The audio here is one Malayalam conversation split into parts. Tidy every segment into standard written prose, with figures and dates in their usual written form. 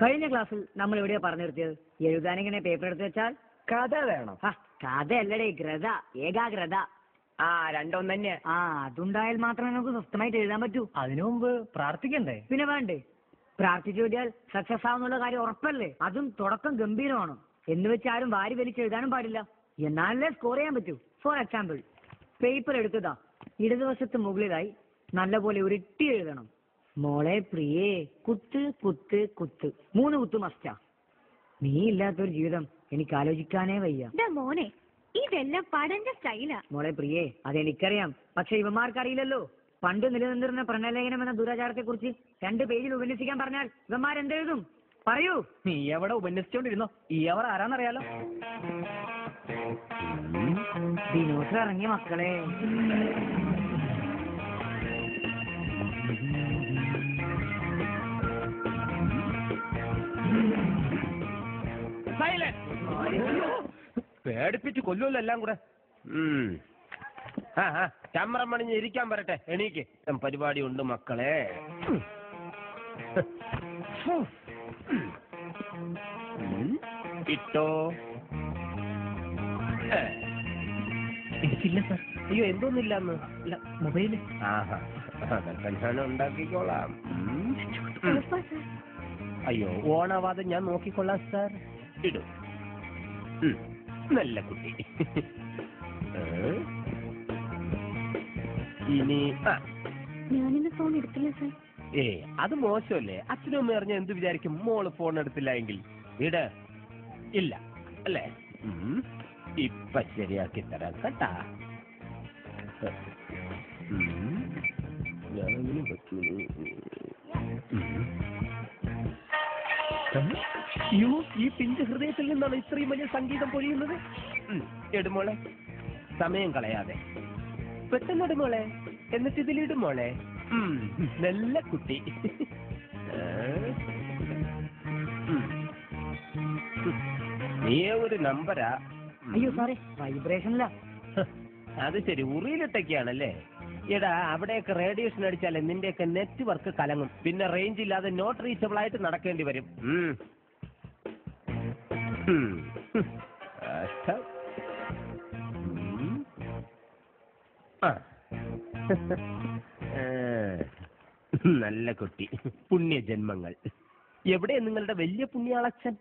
കഴിഞ്ഞ ക്ലാസ്സിൽ നമ്മൾ എവിടെയാ പറഞ്ഞു നിർത്തിയത്? എഴുതാനിങ്ങനെ പേപ്പർ എടുത്ത് വെച്ചാൽ കഥ വേണം. കഥയല്ലടേ, ഗ്രത, ഏകാഗ്രത. രണ്ടൊന്നും തന്നെ. അതുണ്ടായാൽ മാത്രമേ നമുക്ക് സ്വസ്ഥമായിട്ട് എഴുതാൻ പറ്റൂ. അതിനു മുമ്പ് പ്രാർത്ഥിക്കണ്ടേ? പിന്നെ വേണ്ടേ? പ്രാർത്ഥിച്ചു എഴുതിയാൽ സക്സസ് ആവുന്നുള്ള കാര്യം ഉറപ്പല്ലേ? അതും തുടക്കം ഗംഭീരമാണ്. എന്ന് വെച്ച് ആരും വാരി വലിച്ച് എഴുതാനും പാടില്ല. എന്നാലേ സ്കോർ ചെയ്യാൻ പറ്റൂ. ഫോർ എക്സാമ്പിൾ, പേപ്പർ എടുത്തതാ, ഇടതുവശത്ത് മുകളിലായി നല്ലപോലെ ഉരുട്ടി എഴുതണം. മോളെ പ്രിയേ, കുത്ത് കുത്ത് കുത്ത്, 3 കുത്ത് മസ്റ്റാ. നീ ഇല്ലാത്തൊരു ജീവിതം എനിക്ക് ആലോചിക്കാനേ വയ്യ. മോനെ, ഇതെല്ലാം പടന്റെ സ്റ്റൈലാ. മോളെ പ്രിയേ, അതെനിക്കറിയാം. പക്ഷെ ഇവന്മാർക്കറിയില്ലല്ലോ. പണ്ട് നിലനിന്നിരുന്ന പ്രണയലേഖനം എന്ന ദുരാചാരത്തെ കുറിച്ച് 2 പേജിൽ ഉപന്യസിക്കാൻ പറഞ്ഞാൽ ഇവന്മാരെന്തെഴുതും? പറയൂ. നീ എവിടെ ഉപന്യസിച്ചോണ്ടിരുന്നോ? ഈ അവർ ആരാന്നറിയാലോ. ദിനോസ് ഇറങ്ങിയ മക്കളെ. പേടിപ്പിച്ച് കൊല്ലുമല്ലോ എല്ലാം കൂടെ. ചമ്മറം പണിഞ്ഞ് ഇരിക്കാൻ പറട്ടെ. എണീക്ക്, പരിപാടി ഉണ്ട് മക്കളെ. ഇട്ടോ. എനിക്കില്ല സാർ. അയ്യോ, എന്തോന്നില്ലാന്ന്? മൊബൈല്. അതൊക്കെ ഞാൻ ഉണ്ടാക്കിക്കോളാം. അയ്യോ, ഓണാവാതെ ഞാൻ നോക്കിക്കൊള്ളാം സാർ. ഇടും. നല്ല കുട്ടി. ഇനി ഞാനിന്ന് ഫോൺ എടുത്തില്ല സാർ. അത് മോശമല്ലേ? അച്ഛനും അമ്മ അറിഞ്ഞ എന്ത് വിചാരിക്കും? മോള് ഫോൺ എടുത്തില്ല എങ്കിൽ ഇട ഇല്ല അല്ലേ? ഇപ്പൊ ശരിയാക്കി തരാം കേട്ടാ. ഞാനെങ്കിലും പറ്റൂലേ? ഈ പിഞ്ച് ഹൃദയത്തിൽ നിന്നാണ് ഇത്രയും വലിയ സംഗീതം പൊഴിയുന്നത്. എടുമോളെ, സമയം കളയാതെ പെട്ടെന്ന് ഇടുമോളെ. എന്നിട്ട് ഇതിലിടുമോളെ. നല്ല കുട്ടി. നീ ഒരു നമ്പരാ. അയ്യോ സാറേ, വൈബ്രേഷനില്ല. അത് ശരി, ഉറിയിലിട്ടൊക്കെയാണല്ലേ? എടാ, അവിടെയൊക്കെ റേഡിയേഷൻ അടിച്ചാലേ നിന്റെയൊക്കെ നെറ്റ്വർക്ക് കലങ്ങും. പിന്നെ റേഞ്ച് ഇല്ലാതെ നോട്ട് റീച്ചബിൾ ആയിട്ട് നടക്കേണ്ടി വരും. നല്ല കുട്ടി. പുണ്യജന്മങ്ങൾ. എവിടെ നിങ്ങളുടെ വലിയ പുണ്യാളച്ഛൻ?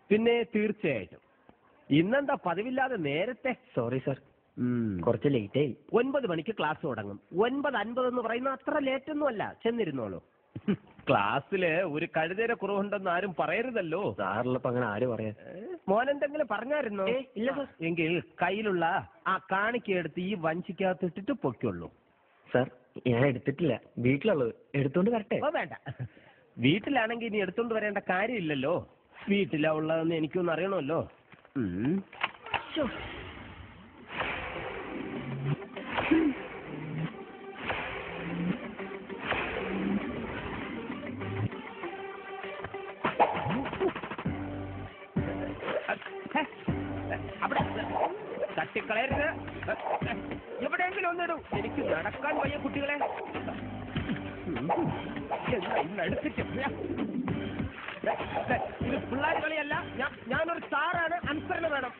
പിന്നെ തീർച്ചയായിട്ടും. ഇന്നെന്താ പതിവില്ലാതെ നേരത്തെ? സോറി സാർ, കുറച്ച് ലേറ്റ് ആയി. 9 മണിക്ക് ക്ലാസ് തുടങ്ങും. 9:50 എന്ന് പറയുന്ന അത്ര ലേറ്റ് ഒന്നും അല്ല. ചെന്നിരുന്നോളൂ. ക്ലാസ്സില് ഒരു കഴുതേരെ കുറവുണ്ടെന്ന് ആരും പറയരുതല്ലോ. സാറിലപ്പോ അങ്ങനെ ആര് പറയാ? മോനെന്തെങ്കിലും പറഞ്ഞായിരുന്നോ? ഇല്ല സാർ. എങ്കിൽ കയ്യിലുള്ള ആ കാണിക്കെടുത്ത് ഈ വഞ്ചിക്കകത്ത് ഇട്ടിട്ട് പൊയ്ക്കുള്ളൂ. സാർ, ഞാൻ എടുത്തിട്ടില്ല. വീട്ടിലുള്ളത് എടുത്തോണ്ട് വരട്ടെ? വേണ്ട, വീട്ടിലാണെങ്കിൽ ഇനി എടുത്തോണ്ട് വരേണ്ട കാര്യമില്ലല്ലോ. വീട്ടിലാ ഉള്ളതെന്ന് എനിക്കൊന്നും അറിയണമല്ലോ. അവിടെ തട്ടിക്കളയരുത്. എവിടെയെങ്കിലും ഒന്നിടും. എനിക്ക് നടക്കാൻ വയ്യ കുട്ടികളെ. ഇത് പിള്ളേർ കളിയല്ല. ഞാനൊരു സാറാണ്. അനുസരണ വേണം.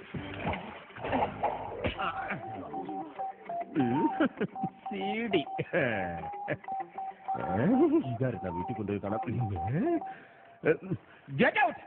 സീഡി ഇതായിരുന്ന വീട്ടിൽ കൊണ്ടുപോയി കാണാം. Get out.